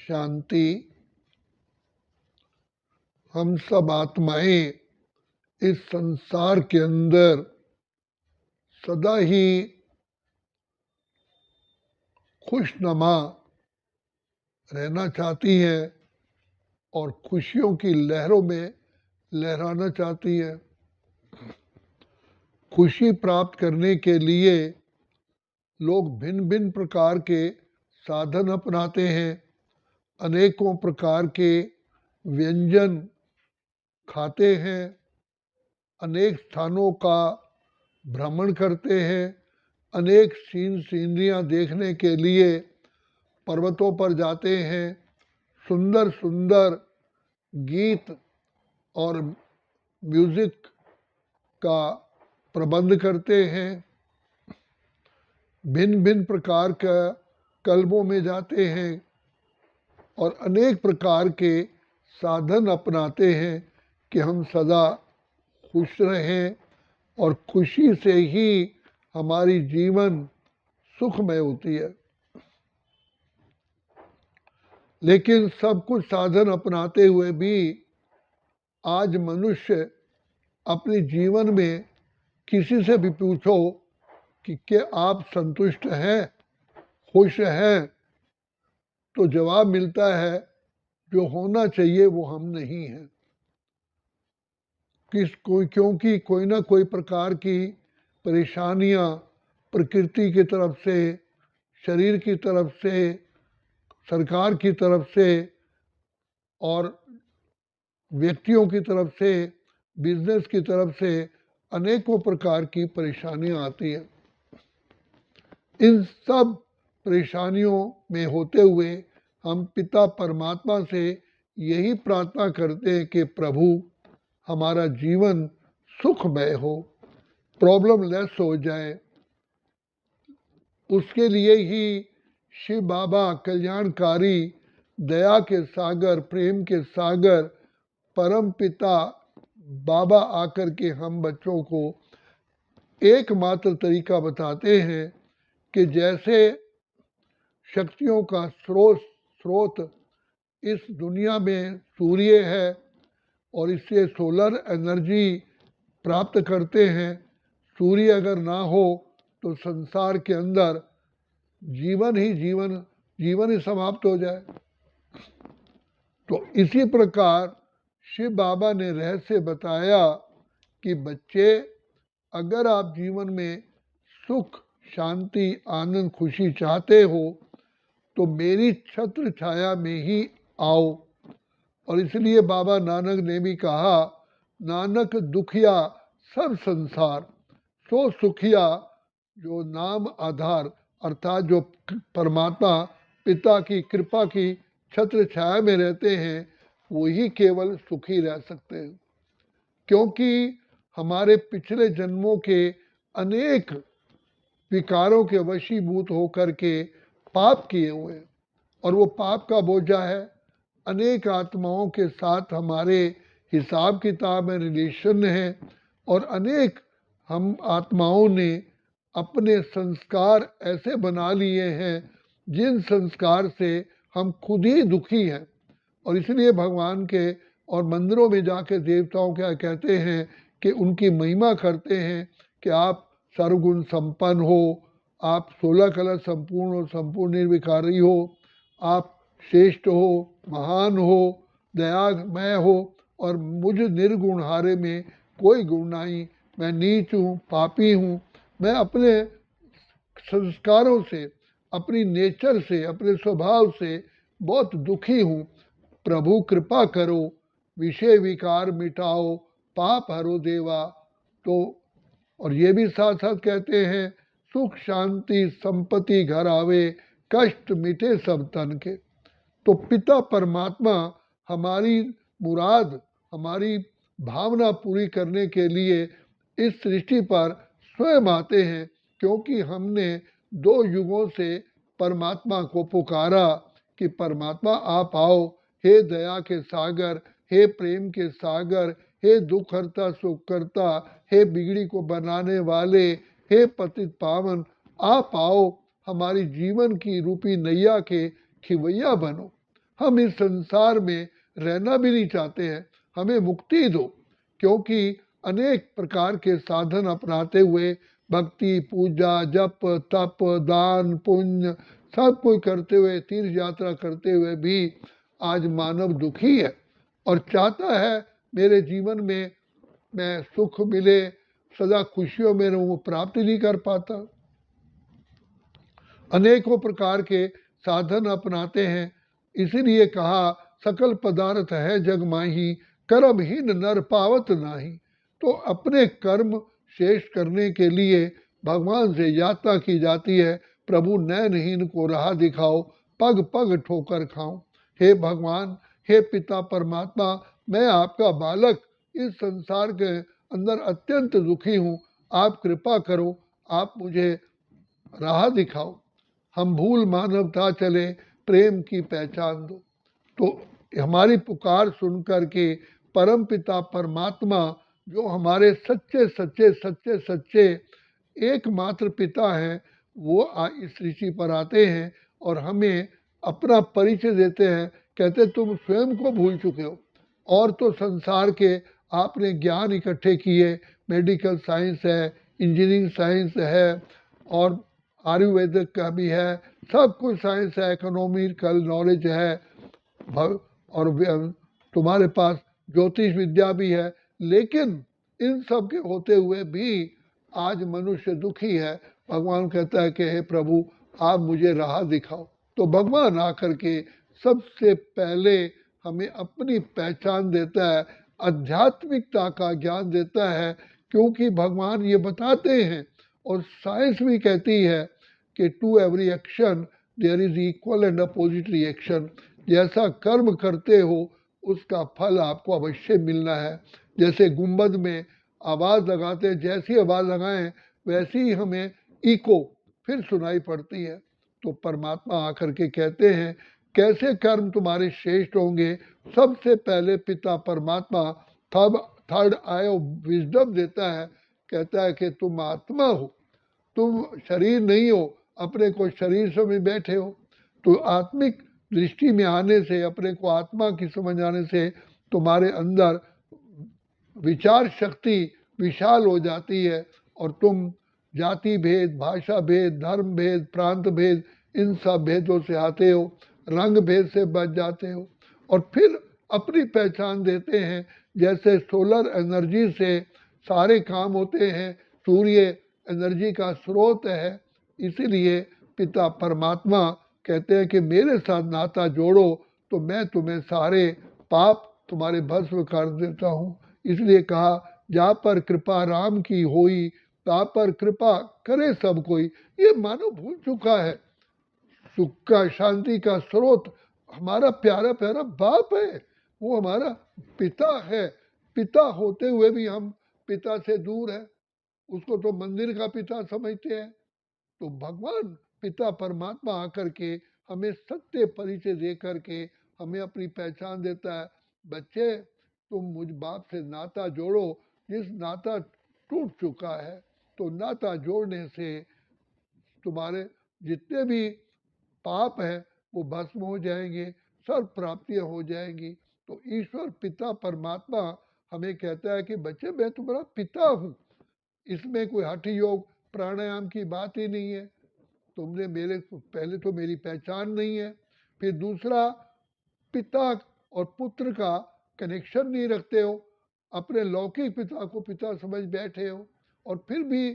शांति। हम सब आत्माएं इस संसार के अंदर सदा ही खुशनुमा रहना चाहती हैं और खुशियों की लहरों में लहराना चाहती हैं। खुशी प्राप्त करने के लिए लोग भिन्न भिन्न प्रकार के साधन अपनाते हैं, अनेकों प्रकार के व्यंजन खाते हैं, अनेक स्थानों का भ्रमण करते हैं, अनेक सीनरियाँ देखने के लिए पर्वतों पर जाते हैं, सुंदर सुंदर गीत और म्यूजिक का प्रबंध करते हैं, भिन्न भिन्न प्रकार का क्लबों में जाते हैं और अनेक प्रकार के साधन अपनाते हैं कि हम सदा खुश रहें और खुशी से ही हमारी जीवन सुखमय होती है। लेकिन सब कुछ साधन अपनाते हुए भी आज मनुष्य अपने जीवन में किसी से भी पूछो कि क्या आप संतुष्ट हैं, खुश हैं, तो जवाब मिलता है जो होना चाहिए वो हम नहीं हैं। क्योंकि कोई ना कोई प्रकार की परेशानियां प्रकृति की तरफ से, शरीर की तरफ से, सरकार की तरफ से और व्यक्तियों की तरफ से, बिजनेस की तरफ से अनेकों प्रकार की परेशानियां आती हैं। इन सब परेशानियों में होते हुए हम पिता परमात्मा से यही प्रार्थना करते हैं कि प्रभु हमारा जीवन सुखमय हो, प्रॉब्लम लेस हो जाए। उसके लिए ही शिव बाबा कल्याणकारी, दया के सागर, प्रेम के सागर, परम पिता बाबा आकर के हम बच्चों को एकमात्र तरीका बताते हैं कि जैसे शक्तियों का स्रोत इस दुनिया में सूर्य है और इससे सोलर एनर्जी प्राप्त करते हैं। सूर्य अगर ना हो तो संसार के अंदर जीवन ही समाप्त हो जाए। तो इसी प्रकार शिव बाबा ने रहस्य बताया कि बच्चे, अगर आप जीवन में सुख, शांति, आनंद, खुशी चाहते हो तो मेरी छत्र छाया में ही आओ। और इसलिए बाबा नानक ने भी कहा, नानक दुखिया सब संसार, सो सुखिया जो नाम आधार, अर्थात जो परमात्मा पिता की कृपा की छत्र छाया में रहते हैं वही केवल सुखी रह सकते हैं। क्योंकि हमारे पिछले जन्मों के अनेक विकारों के वशीभूत होकर के पाप किए हुए हैं और वो पाप का बोझा है। अनेक आत्माओं के साथ हमारे हिसाब किताब में रिलेशन है और अनेक हम आत्माओं ने अपने संस्कार ऐसे बना लिए हैं जिन संस्कार से हम खुद ही दुखी हैं। और इसलिए भगवान के और मंदिरों में जाकर देवताओं क्या कहते हैं कि उनकी महिमा करते हैं कि आप सर्वगुण संपन्न हो, आप 16 कला संपूर्ण हो, संपूर्ण निर्विकारी हो, आप श्रेष्ठ हो, महान हो, दयामय हो और मुझ निर्गुण हारे में कोई गुण नहीं, मैं नीच हूँ, पापी हूँ, मैं अपने संस्कारों से, अपनी नेचर से, अपने स्वभाव से बहुत दुखी हूँ। प्रभु कृपा करो, विषय विकार मिटाओ, पाप हरो देवा। तो और ये भी साथ साथ कहते हैं, सुख शांति संपत्ति घर आवे, कष्ट मिटे सब तन के। तो पिता परमात्मा हमारी मुराद, हमारी भावना पूरी करने के लिए इस सृष्टि पर स्वयं आते हैं। क्योंकि हमने 2 युगों से परमात्मा को पुकारा कि परमात्मा आप आओ, हे दया के सागर, हे प्रेम के सागर, हे दुख हरता सुख करता, हे बिगड़ी को बनाने वाले, हे पतित पावन, आप आओ, हमारी जीवन की रूपी नैया के खिवैया बनो। हम इस संसार में रहना भी नहीं चाहते हैं, हमें मुक्ति दो। क्योंकि अनेक प्रकार के साधन अपनाते हुए भक्ति, पूजा, जप, तप, दान, पुण्य सब कुछ करते हुए, तीर्थ यात्रा करते हुए भी आज मानव दुखी है और चाहता है मेरे जीवन में मैं सुख मिले, सदा खुशियों में रहूं, प्राप्ति नहीं कर पाता। अनेकों प्रकार के साधन अपनाते हैं। इसीलिए कहा सकल पदार्थ है जग माही, कर्महीन नर पावत नाही। तो अपने कर्म शेष करने के लिए भगवान से यात्रा की जाती है, प्रभु नयनहीन को राह दिखाओ, पग पग ठोकर खाओ। हे भगवान, हे पिता परमात्मा, मैं आपका बालक इस संसार के अंदर अत्यंत दुखी हूँ, आप कृपा करो, आप मुझे राह दिखाओ, हम भूल मानवता चले, प्रेम की पहचान दो। तो हमारी पुकार सुन कर के परम पिता परमात्मा जो हमारे सच्चे सच्चे सच्चे सच्चे एकमात्र पिता हैं, वो इस ऋषि पर आते हैं और हमें अपना परिचय देते हैं। कहते तुम स्वयं को भूल चुके हो और तो संसार के आपने ज्ञान इकट्ठे किए, मेडिकल साइंस है, इंजीनियरिंग साइंस है और आयुर्वेदिक का भी है, सब कुछ साइंस है, इकोनॉमिकल नॉलेज है और तुम्हारे पास ज्योतिष विद्या भी है। लेकिन इन सब के होते हुए भी आज मनुष्य दुखी है। भगवान कहता है कि हे प्रभु, आप मुझे राह दिखाओ। तो भगवान आकर के सबसे पहले हमें अपनी पहचान देता है, आध्यात्मिकता का ज्ञान देता है। क्योंकि भगवान ये बताते हैं और साइंस भी कहती है कि to every action there is equal and opposite reaction. जैसा कर्म करते हो उसका फल आपको अवश्य मिलना है। जैसे गुंबद में आवाज़ लगाते हैं, जैसी आवाज़ लगाएं वैसी ही हमें इको फिर सुनाई पड़ती है। तो परमात्मा आकर के कहते हैं कैसे कर्म तुम्हारे श्रेष्ठ होंगे। सबसे पहले पिता परमात्मा थर्ड आई ऑफ विजडम देता है, कहता है कि तुम आत्मा हो, तुम शरीर नहीं हो, अपने को शरीर समझ बैठे हो। तो आत्मिक दृष्टि में आने से, अपने को आत्मा की समझ आने से तुम्हारे अंदर विचार शक्ति विशाल हो जाती है और तुम जाति भेद, भाषा भेद, धर्म भेद, प्रांत भेद, इन सब भेदों से आते हो, रंग भेद से बच जाते हो और फिर अपनी पहचान देते हैं। जैसे सोलर एनर्जी से सारे काम होते हैं, सूर्य एनर्जी का स्रोत है, इसीलिए पिता परमात्मा कहते हैं कि मेरे साथ नाता जोड़ो तो मैं तुम्हें सारे पाप तुम्हारे भस्म कर देता हूँ। इसलिए कहा जहाँ पर कृपा राम की होई, तहाँ पर कृपा करे सब कोई। ये मानव भूल चुका है, सुख का शांति का स्रोत हमारा प्यारा प्यारा बाप है, वो हमारा पिता है। पिता होते हुए भी हम पिता से दूर है, उसको तो मंदिर का पिता समझते हैं। तो भगवान पिता परमात्मा आकर के हमें सत्य परिचय दे करके हमें अपनी पहचान देता है। बच्चे, तुम मुझ बाप से नाता जोड़ो, जिस नाता टूट चुका है। तो नाता जोड़ने से तुम्हारे जितने भी पाप है वो भस्म हो जाएंगे, सर्व प्राप्तियां हो जाएंगी। तो ईश्वर पिता परमात्मा हमें कहता है कि बच्चे मैं तुम्हारा पिता हूँ। इसमें कोई हठ योग प्राणायाम की बात ही नहीं है। तुमने मेरे पहले तो मेरी पहचान नहीं है, फिर दूसरा पिता और पुत्र का कनेक्शन नहीं रखते हो, अपने लौकिक पिता को पिता समझ बैठे हो और फिर भी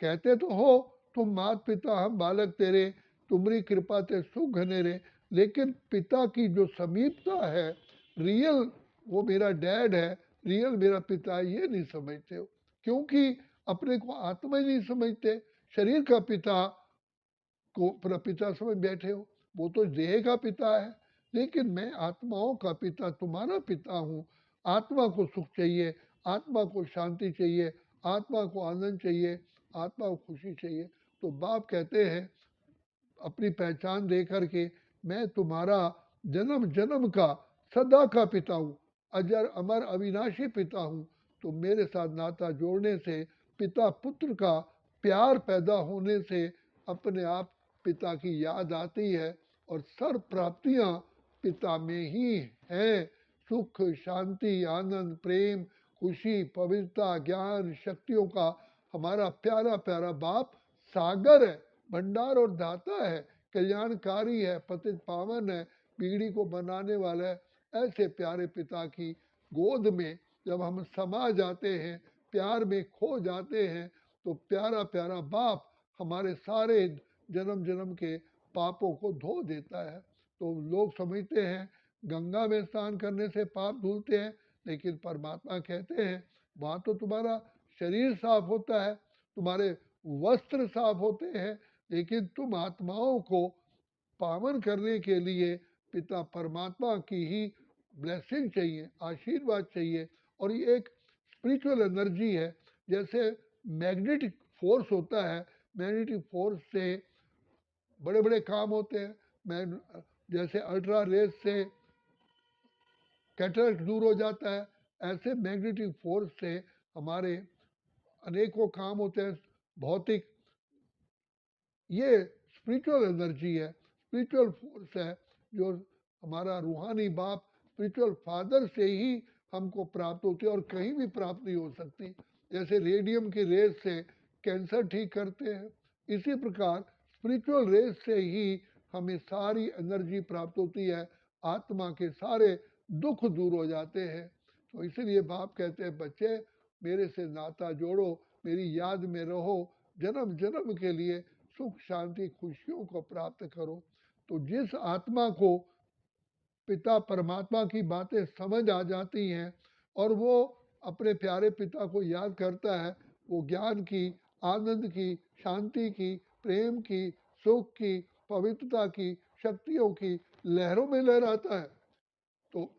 कहते तो हो तुम मात पिता हम बालक तेरे, तुम्हारी कृपा ते सुख घनेरे। लेकिन पिता की जो समीपता है, रियल वो मेरा डैड है, रियल मेरा पिता है, ये नहीं समझते हो। क्योंकि अपने को आत्मा ही नहीं समझते, शरीर का पिता को पिता समझ बैठे हो, वो तो देह का पिता है। लेकिन मैं आत्माओं का पिता, तुम्हारा पिता हूँ। आत्मा को सुख चाहिए, आत्मा को शांति चाहिए, आत्मा को आनंद चाहिए, आत्मा को खुशी चाहिए। तो बाप कहते हैं अपनी पहचान दे करके मैं तुम्हारा जन्म जन्म का सदा का पिता हूँ, अजर अमर अविनाशी पिता हूँ। तो मेरे साथ नाता जोड़ने से, पिता पुत्र का प्यार पैदा होने से अपने आप पिता की याद आती है और सर्व प्राप्तियाँ पिता में ही है। सुख, शांति, आनंद, प्रेम, खुशी, पवित्रता, ज्ञान, शक्तियों का हमारा प्यारा प्यारा बाप सागर है, भंडार और दाता है, कल्याणकारी है, पतित पावन है, पीढ़ी को बनाने वाला है। ऐसे प्यारे पिता की गोद में जब हम समा जाते हैं, प्यार में खो जाते हैं, तो प्यारा प्यारा बाप हमारे सारे जन्म जन्म के पापों को धो देता है। तो लोग समझते हैं गंगा में स्नान करने से पाप धुलते हैं, लेकिन परमात्मा कहते हैं वहाँ तो तुम्हारा शरीर साफ होता है, तुम्हारे वस्त्र साफ होते हैं, लेकिन तुम आत्माओं को पावन करने के लिए पिता परमात्मा की ही ब्लेसिंग चाहिए, आशीर्वाद चाहिए। और ये एक स्पिरिचुअल एनर्जी है, जैसे मैग्नेटिक फोर्स होता है, मैग्नेटिक फोर्स से बड़े बड़े काम होते हैं। मैं जैसे अल्ट्रा रेस से कैटरेक्ट दूर हो जाता है, ऐसे मैग्नेटिक फोर्स से हमारे अनेकों काम होते हैं भौतिक। ये स्पिरिचुअल एनर्जी है, स्पिरिचुअल फोर्स है, जो हमारा रूहानी बाप स्पिरिचुअल फादर से ही हमको प्राप्त होती है और कहीं भी प्राप्त नहीं हो सकती। जैसे रेडियम की रेस से कैंसर ठीक करते हैं, इसी प्रकार स्पिरिचुअल रेस से ही हमें सारी एनर्जी प्राप्त होती है, आत्मा के सारे दुख दूर हो जाते हैं। तो इसलिए बाप कहते हैं बच्चे मेरे से नाता जोड़ो, मेरी याद में रहो, जन्म जन्म के लिए सुख शांति खुशियों को प्राप्त करो। तो जिस आत्मा को पिता परमात्मा की बातें समझ आ जाती हैं और वो अपने प्यारे पिता को याद करता है, वो ज्ञान की, आनंद की, शांति की, प्रेम की, सुख की, पवित्रता की, शक्तियों की लहरों में लहराता है। तो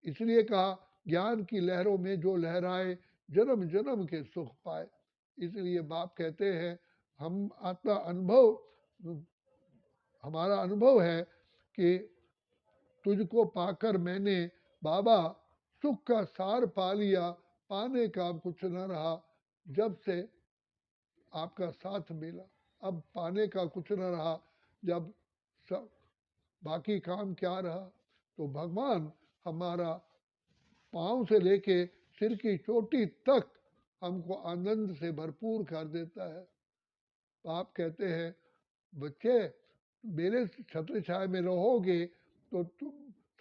इसलिए कहा ज्ञान की लहरों में जो लहराए जन्म जन्म के सुख पाए। इसलिए बाप कहते हैं हम आत्मा अनुभव, हमारा अनुभव है कि तुझको पाकर मैंने बाबा सुख का सार पा लिया, पाने का कुछ न रहा जब से आपका साथ मिला। अब पाने का कुछ न रहा, जब सब बाकी काम क्या रहा। तो भगवान हमारा पाँव से लेके सिर की चोटी तक हमको आनंद से भरपूर कर देता है। आप कहते हैं बच्चे मेरे छत्र छाया में रहोगे तो तुम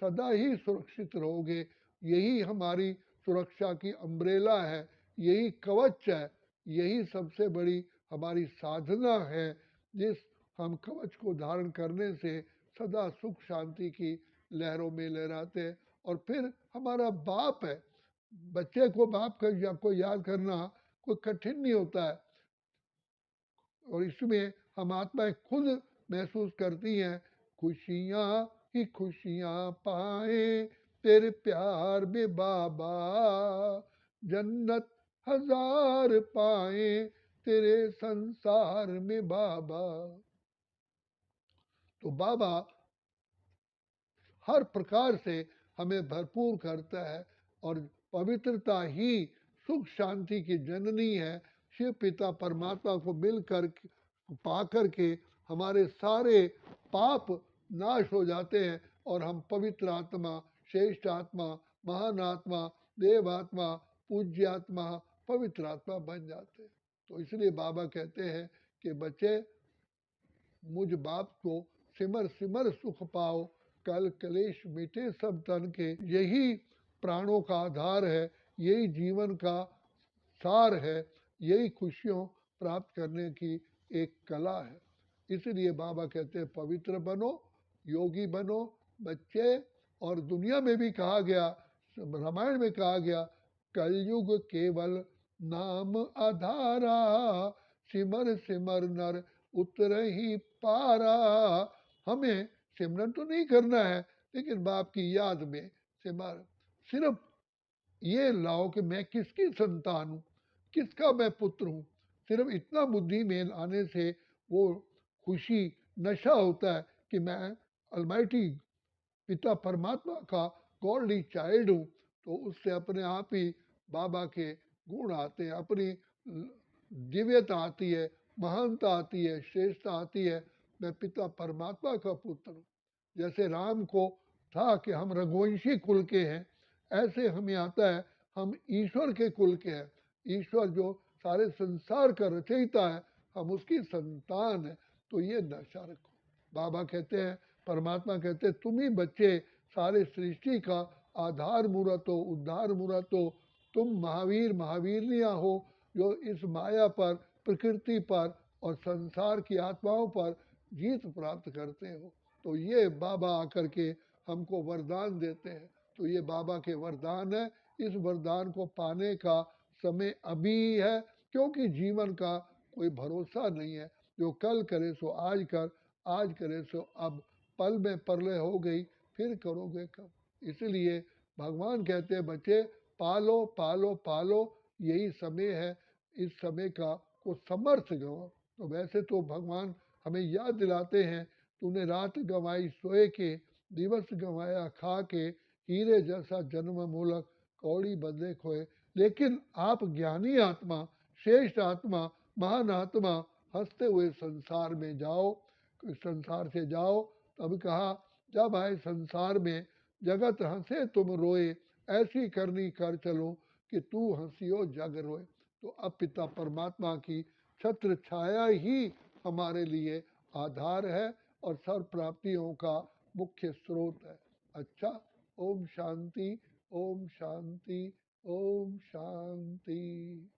सदा ही सुरक्षित रहोगे। यही हमारी सुरक्षा की अम्ब्रेला है, यही कवच है, यही सबसे बड़ी हमारी साधना है, जिस हम कवच को धारण करने से सदा सुख शांति की लहरों में लहराते हैं। और फिर हमारा बाप है, बच्चे को बाप को याद करना कोई कठिन नहीं होता है। और इसमें हम आत्माएं खुद महसूस करती हैं खुशियाँ ही खुशियाँ पाए तेरे प्यार में बाबा, जन्नत हजार पाए तेरे संसार में बाबा। तो बाबा हर प्रकार से हमें भरपूर करता है और पवित्रता ही सुख शांति की जननी है। शिव पिता परमात्मा को मिलकर पा करके हमारे सारे पाप नाश हो जाते हैं और हम पवित्र आत्मा, श्रेष्ठ आत्मा, महान आत्मा, देव आत्मा, पूज्य आत्मा, पवित्र आत्मा बन जाते हैं। तो इसलिए बाबा कहते हैं कि बच्चे मुझ बाप को सिमर सिमर सुख पाओ, कल कलेश मिटे सब तन के। यही प्राणों का आधार है, यही जीवन का सार है, यही खुशियों प्राप्त करने की एक कला है। इसलिए बाबा कहते हैं पवित्र बनो, योगी बनो बच्चे। और दुनिया में भी कहा गया, रामायण में कहा गया, कलयुग केवल नाम आधारा, सिमर सिमर नर उतर ही पारा। हमें सिमरन तो नहीं करना है, लेकिन बाप की याद में सिमर, सिर्फ ये लाओ कि मैं किसकी संतान हूँ, किसका मैं पुत्र हूँ। सिर्फ इतना बुद्धि में आने से वो खुशी नशा होता है कि मैं अलमाइटी पिता परमात्मा का गॉडली चाइल्ड हूँ। तो उससे अपने आप ही बाबा के गुण आते हैं, अपनी दिव्यता आती है, महानता आती है, श्रेष्ठता आती है। मैं पिता परमात्मा का पुत्र हूँ। जैसे राम को था कि हम रघुवंशी कुल के हैं, ऐसे हमें आता है हम ईश्वर के कुल के हैं। ईश्वर जो सारे संसार का रचयिता है, हम उसकी संतान है। तो ये नशा रखो। बाबा कहते हैं, परमात्मा कहते हैं, तुम ही बच्चे सारे सृष्टि का आधार मूर्त हो, उद्धार मूर्त हो। तुम महावीर महावीरनियाँ हो जो इस माया पर, प्रकृति पर और संसार की आत्माओं पर जीत प्राप्त करते हो। तो ये बाबा आकर के हमको वरदान देते हैं। तो ये बाबा के वरदान है। इस वरदान को पाने का समय अभी है, क्योंकि जीवन का कोई भरोसा नहीं है। जो कल करे सो आज कर, आज करे सो अब, पल में परलय हो गई फिर करोगे कब। इसलिए भगवान कहते हैं, बच्चे पालो पालो पालो, यही समय है। इस समय का को समर्थ गंवाओ। तो वैसे तो भगवान हमें याद दिलाते हैं, तूने रात गंवाई सोए के, दिवस गंवाया खा के, हीरे जैसा जन्म मूलक कौड़ी बदले खोए। लेकिन आप ज्ञानी आत्मा, श्रेष्ठ आत्मा, महान आत्मा, हंसते हुए संसार में जाओ, संसार से जाओ। तब कहा, जब आए संसार में जगत हंसे तुम रोए, ऐसी करनी कर चलो कि तू हंसियो जग रोए। तो अब पिता परमात्मा की छत्र छाया ही हमारे लिए आधार है और सर्व प्राप्तियों का मुख्य स्रोत है। अच्छा, ओम शांति, ओम शांति, ओम शांति।